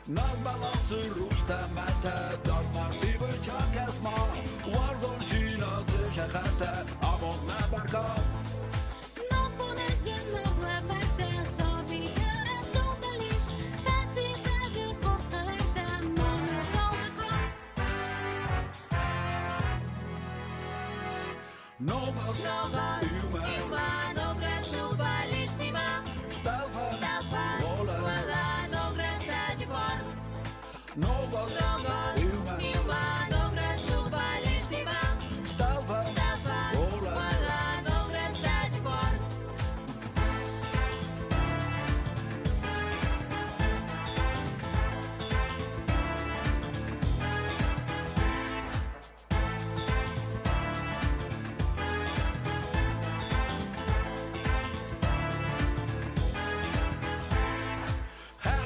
Nas balançı Rustemete Dalmardi bıçak esma Varzol cinadı şeherte Avon ne berkat Novas, Iuma, Nogras, Nuba, Listima, Stelfa, Vola, Nogras, está de fora. Novas, Iuma, Nogras, Nuba, Listima, Stelfa, Vola, Nogras, está de fora.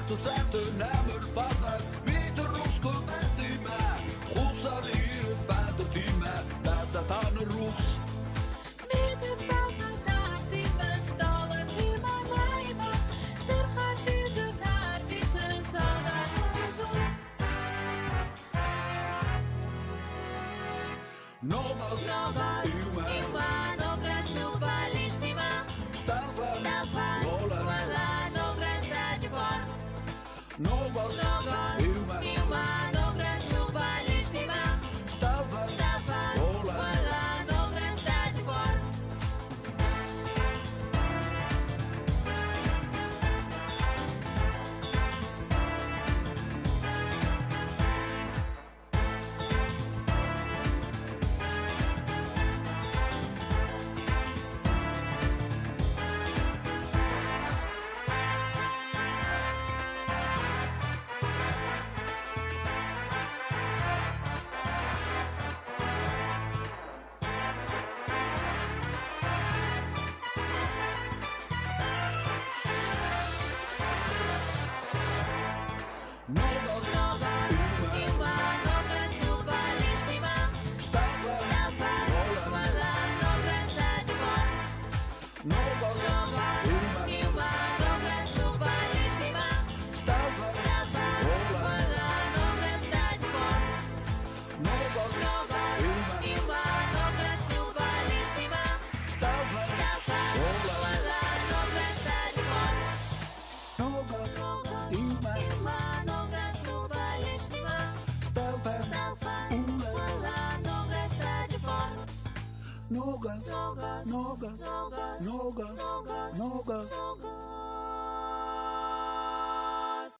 Tu zegt de namer vader Wie de roes komt die me Goed zal hier vader die me Dat is dat aan de roes Mit is dat dat die bestallen die maar blijven. Stil gaat die je daar die vertellen zo. Novas, Iuma, Nogras, Nuba, Listima, Stelfa, Vola, Nogras, está de fora. Novas, Iuma, Nogras, Nuba, Listima, Stelfa, Vola, Nogras, está de fora. Novas, Iuma, Nogras, Nuba, Listima, Stelfa, Vola, Nogras, está de fora. Novas, Iuma, Nogras, Nuba, Listima, Stelfa, Vola, Nogras, está de fora. Novas, Iuma, Nogras, Nuba, Listima, Stelfa, Vola, Nogras, está de fora. Novas, Iuma, Nogras, Nuba, Listima, Stelfa, Vola, Nogras, está de fora. Nogas, Nogas, Nogas, Nogas, Nogas.